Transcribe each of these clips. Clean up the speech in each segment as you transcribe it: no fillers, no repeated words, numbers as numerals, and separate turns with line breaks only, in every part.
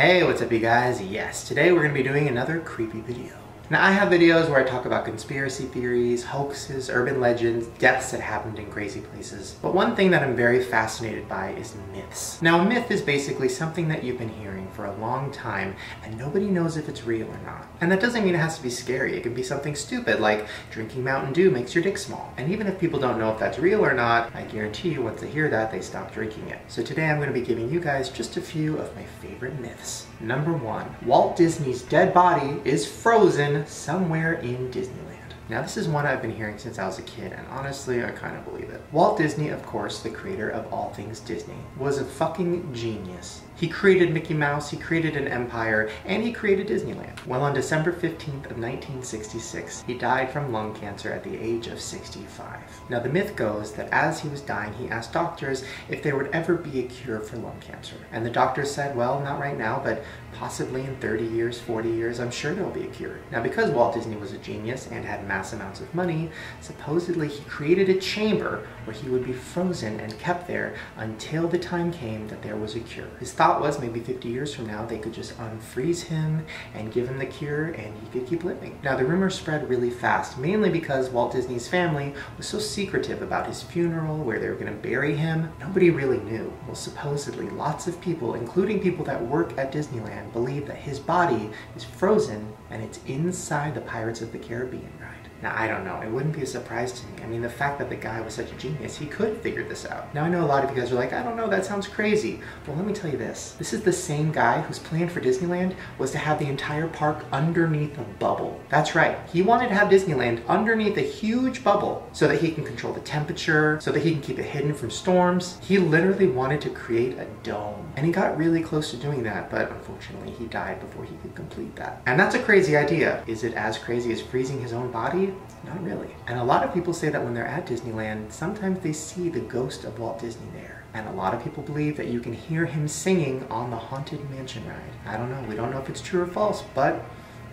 Hey, what's up you guys? Yes, today we're going to be doing another creepy video. Now I have videos where I talk about conspiracy theories, hoaxes, urban legends, deaths that happened in crazy places. But one thing that I'm very fascinated by is myths. Now a myth is basically something that you've been hearing for a long time and nobody knows if it's real or not. And that doesn't mean it has to be scary. It can be something stupid like drinking Mountain Dew makes your dick small. And even if people don't know if that's real or not, I guarantee you once they hear that, they stop drinking it. So today I'm going to be giving you guys just a few of my favorite myths. Number 1. Walt Disney's dead body is frozen somewhere in Disneyland. Now this is one I've been hearing since I was a kid, and honestly I kind of believe it. Walt Disney, of course, the creator of all things Disney, was a fucking genius. He created Mickey Mouse, he created an empire, and he created Disneyland. Well, on December 15th of 1966, he died from lung cancer at the age of 65. Now the myth goes that as he was dying, he asked doctors if there would ever be a cure for lung cancer. And the doctors said, well, not right now, but possibly in 30 years, 40 years, I'm sure there'll be a cure. Now because Walt Disney was a genius and had mass amounts of money, supposedly he created a chamber where he would be frozen and kept there until the time came that there was a cure. His thought was maybe 50 years from now they could just unfreeze him and give him the cure and he could keep living. Now the rumor spread really fast, mainly because Walt Disney's family was so secretive about his funeral, where they were going to bury him. Nobody really knew. Well, supposedly lots of people, including people that work at Disneyland, believe that his body is frozen and it's inside the Pirates of the Caribbean ride. Now, I don't know, it wouldn't be a surprise to me. I mean, the fact that the guy was such a genius, he could figure this out. Now, I know a lot of you guys are like, I don't know, that sounds crazy. Well, let me tell you this. This is the same guy whose plan for Disneyland was to have the entire park underneath a bubble. That's right. He wanted to have Disneyland underneath a huge bubble so that he can control the temperature, so that he can keep it hidden from storms. He literally wanted to create a dome. And he got really close to doing that, but unfortunately, he died before he could complete that. And that's a crazy idea. Is it as crazy as freezing his own body? Not really. And a lot of people say that when they're at Disneyland, sometimes they see the ghost of Walt Disney there. And a lot of people believe that you can hear him singing on the Haunted Mansion ride. I don't know, we don't know if it's true or false, but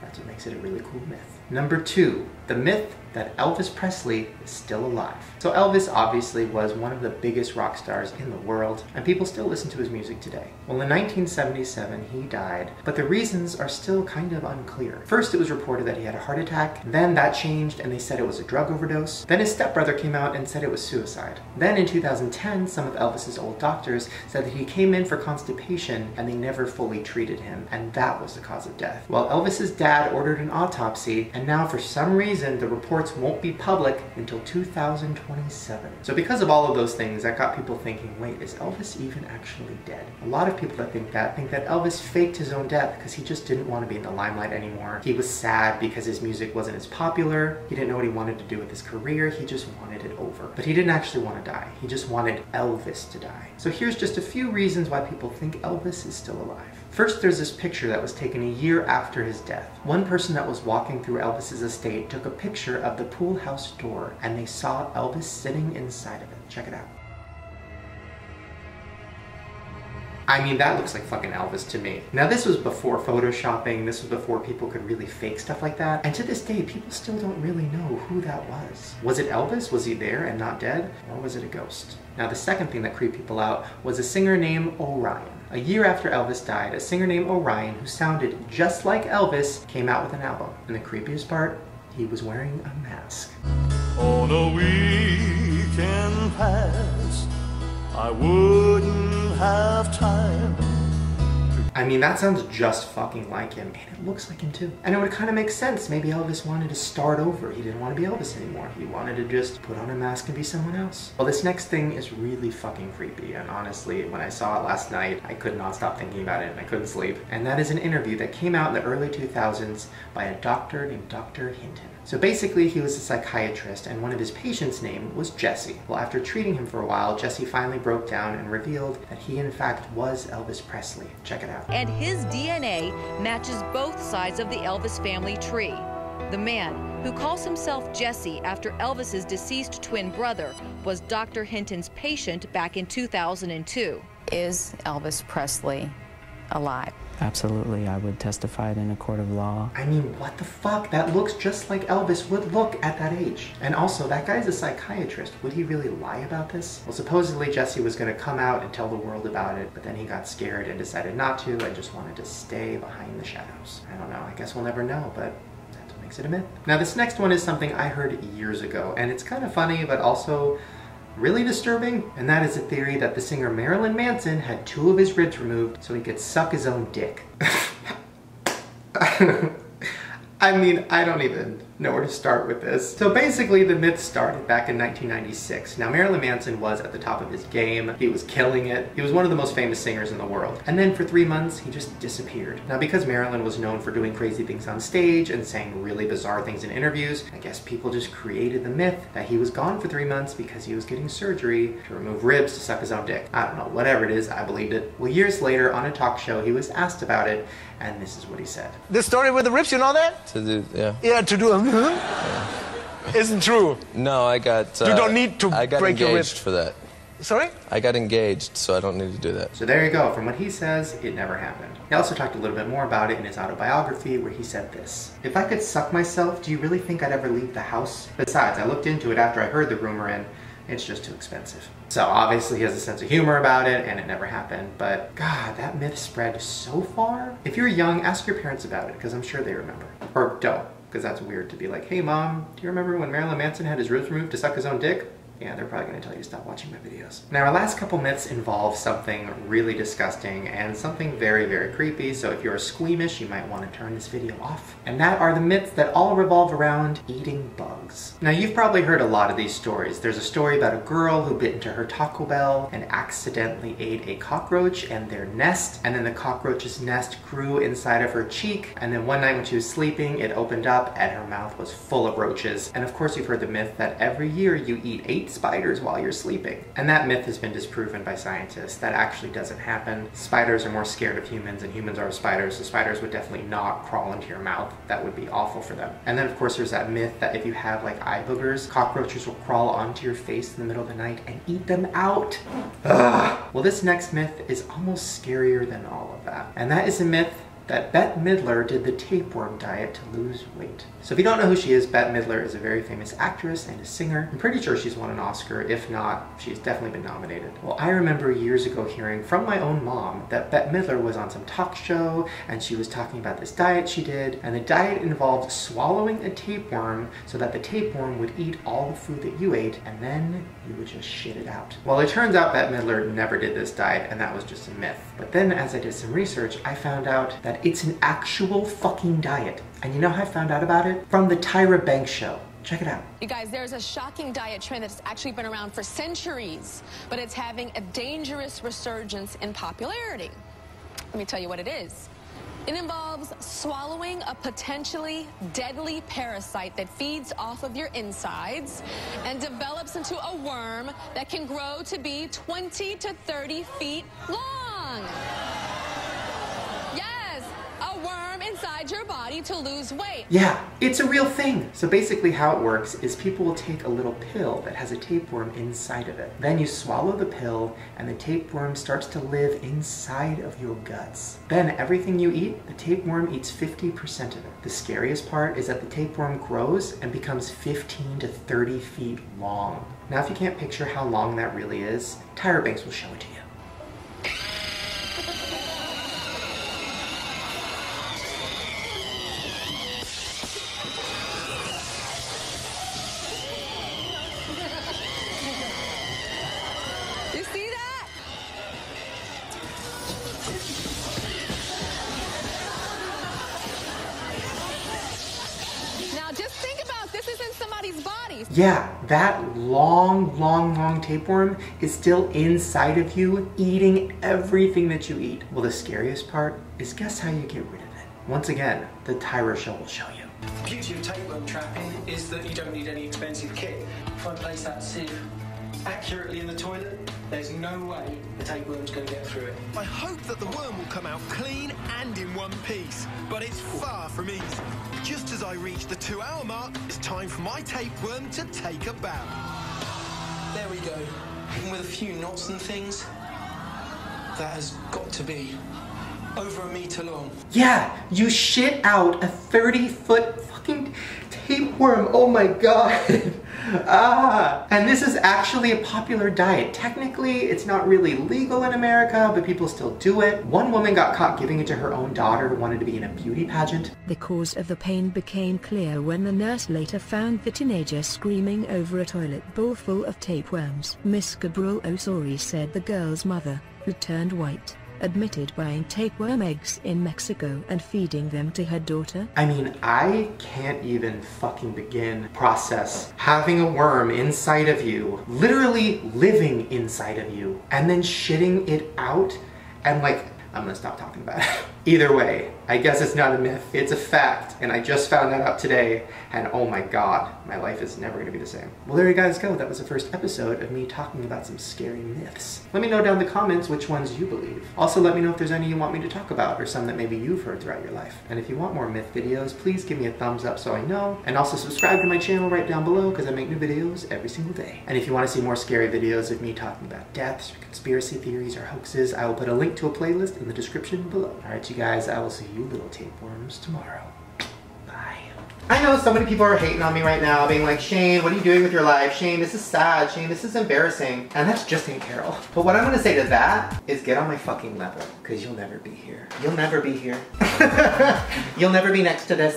that's what makes it a really cool myth. Number 2, the myth that Elvis Presley is still alive. So Elvis obviously was one of the biggest rock stars in the world, and people still listen to his music today. Well, in 1977, he died, but the reasons are still kind of unclear. First, it was reported that he had a heart attack, then that changed and they said it was a drug overdose. Then his stepbrother came out and said it was suicide. Then in 2010, some of Elvis's old doctors said that he came in for constipation and they never fully treated him, and that was the cause of death. Well, Elvis's dad ordered an autopsy, and now for some reason, the reports won't be public until 2027. So because of all of those things, that got people thinking, wait, is Elvis even actually dead? A lot of people that think that Elvis faked his own death because he just didn't want to be in the limelight anymore. He was sad because his music wasn't as popular. He didn't know what he wanted to do with his career. He just wanted it over. But he didn't actually want to die. He just wanted Elvis to die. So here's just a few reasons why people think Elvis is still alive. First, there's this picture that was taken a year after his death. One person that was walking through Elvis's estate took a picture of the pool house door, and they saw Elvis sitting inside of it. Check it out. I mean, that looks like fucking Elvis to me. Now, this was before photoshopping. This was before people could really fake stuff like that. And to this day, people still don't really know who that was. Was it Elvis? Was he there and not dead? Or was it a ghost? Now, the second thing that creeped people out was a singer named Orion. A year after Elvis died, a singer named Orion, who sounded just like Elvis, came out with an album. And the creepiest part, he was wearing a mask.
On a weekend pass, I wouldn't have time.
I mean, that sounds just fucking like him, and it looks like him too. And it would kind of make sense. Maybe Elvis wanted to start over. He didn't want to be Elvis anymore. He wanted to just put on a mask and be someone else. Well, this next thing is really fucking creepy, and honestly, when I saw it last night, I could not stop thinking about it and I couldn't sleep. And that is an interview that came out in the early 2000s by a doctor named Dr. Hinton. So basically, he was a psychiatrist, and one of his patients' name was Jesse. Well, after treating him for a while, Jesse finally broke down and revealed that he in fact was Elvis Presley. Check it out.
And his DNA matches both sides of the Elvis family tree. The man, who calls himself Jesse after Elvis's deceased twin brother, was Dr. Hinton's patient back in 2002.
Is Elvis Presley alive? Absolutely, I would testify it in a court of law.
I mean, what the fuck? That looks just like Elvis would look at that age. And also, that guy's a psychiatrist. Would he really lie about this? Well, supposedly Jesse was gonna come out and tell the world about it, but then he got scared and decided not to and just wanted to stay behind the shadows. I don't know, I guess we'll never know, but that's what makes it a myth. Now, this next one is something I heard years ago, and it's kind of funny, but also really disturbing, and that is a theory that the singer Marilyn Manson had 2 of his ribs removed so he could suck his own dick. I mean, I don't even know where to start with this. So basically, the myth started back in 1996. Now, Marilyn Manson was at the top of his game. He was killing it. He was one of the most famous singers in the world. And then for 3 months, he just disappeared. Now, because Marilyn was known for doing crazy things on stage and saying really bizarre things in interviews, I guess people just created the myth that he was gone for 3 months because he was getting surgery to remove ribs to suck his own dick. I don't know, whatever it is, I believed it. Well, years later, on a talk show, he was asked about it, and this is what he said.
The story with the ribs, you know that?
To do, yeah.
Yeah, to do isn't true.
No, I got...
you don't need to break your ribs.
I got engaged for that.
Sorry?
I got engaged, so I don't need to do that.
So there you go. From what he says, it never happened. He also talked a little bit more about it in his autobiography, where he said this: "If I could suck myself, do you really think I'd ever leave the house? Besides, I looked into it after I heard the rumor, and it's just too expensive." So obviously he has a sense of humor about it, and it never happened. But God, that myth spread so far. If you're young, ask your parents about it, because I'm sure they remember. Or don't, because that's weird to be like, "Hey Mom, do you remember when Marilyn Manson had his ribs removed to suck his own dick?" Yeah, they're probably going to tell you to stop watching my videos. Now, our last couple myths involve something really disgusting and something very, very creepy, so if you're squeamish, you might want to turn this video off. And that are the myths that all revolve around eating bugs. Now, you've probably heard a lot of these stories. There's a story about a girl who bit into her Taco Bell and accidentally ate a cockroach and their nest, and then the cockroach's nest grew inside of her cheek, and then one night when she was sleeping, it opened up and her mouth was full of roaches. And of course, you've heard the myth that every year you eat 8 spiders while you're sleeping. And that myth has been disproven by scientists. That actually doesn't happen. Spiders are more scared of humans and humans are of spiders, so spiders would definitely not crawl into your mouth. That would be awful for them. And then of course there's that myth that if you have like eye boogers, cockroaches will crawl onto your face in the middle of the night and eat them out. Ugh. Well, this next myth is almost scarier than all of that. And that is a myth that Bette Midler did the tapeworm diet to lose weight. So if you don't know who she is, Bette Midler is a very famous actress and a singer. I'm pretty sure she's won an Oscar. If not, she's definitely been nominated. Well, I remember years ago hearing from my own mom that Bette Midler was on some talk show and she was talking about this diet she did, and the diet involved swallowing a tapeworm so that the tapeworm would eat all the food that you ate and then you would just shit it out. Well, it turns out Bette Midler never did this diet and that was just a myth. But then as I did some research, I found out that it's an actual fucking diet. And you know how I found out about it? From the Tyra Banks show. Check it out.
You guys, there's a shocking diet trend that's actually been around for centuries, but it's having a dangerous resurgence in popularity. Let me tell you what it is. It involves swallowing a potentially deadly parasite that feeds off of your insides and develops into a worm that can grow to be 20 to 30 feet long. Yes, a worm inside your body to lose weight.
Yeah, it's a real thing. So basically how it works is people will take a little pill that has a tapeworm inside of it. Then you swallow the pill and the tapeworm starts to live inside of your guts. Then everything you eat, the tapeworm eats 50% of it. The scariest part is that the tapeworm grows and becomes 15 to 30 feet long. Now if you can't picture how long that really is, Tyra Banks will show it to you.
You see that? Now just think about this is in somebody's body.
Yeah, that long tapeworm is still inside of you, eating everything that you eat. Well, the scariest part is guess how you get rid of it. Once again, the Tyra show will show you.
The beauty of tapeworm trapping is that you don't need any expensive kit. If I place that sieve accurately in the toilet, there's no way the tapeworm's going to get through it.
I hope that the worm will come out clean and in one piece, but it's far from easy. Just as I reach the 2-hour mark, it's time for my tapeworm to take a bow.
There we go. And with a few knots and things, that has got to be over a meter long.
Yeah, you shit out a 30-foot fucking tapeworm. Oh my god. And this is actually a popular diet. Technically, it's not really legal in America, but people still do it. One woman got caught giving it to her own daughter who wanted to be in a beauty pageant.
The cause of the pain became clear when the nurse later found the teenager screaming over a toilet bowl full of tapeworms. Miss Gabriel Osori said the girl's mother, who turned white, admitted buying tapeworm eggs in Mexico and feeding them to her daughter.
I mean, I can't even fucking begin process having a worm inside of you, literally living inside of you, and then shitting it out and like, I'm gonna stop talking about it. Either way, I guess it's not a myth, it's a fact, and I just found that out today, and oh my god, my life is never gonna be the same. Well, there you guys go. That was the first episode of me talking about some scary myths. Let me know down in the comments which ones you believe. Also, let me know if there's any you want me to talk about, or some that maybe you've heard throughout your life. And if you want more myth videos, please give me a thumbs up so I know, and also subscribe to my channel right down below because I make new videos every single day. And if you want to see more scary videos of me talking about deaths, or conspiracy theories, or hoaxes, I will put a link to a playlist in the description below. Alright, you guys, I will see you little tapeworms tomorrow. Bye. I know so many people are hating on me right now, being like, Shane, what are you doing with your life? Shane, this is sad. Shane, this is embarrassing. And that's just Aunt Carol. But what I'm gonna say to that is get on my fucking level, because you'll never be here. You'll never be here. You'll never be next to this.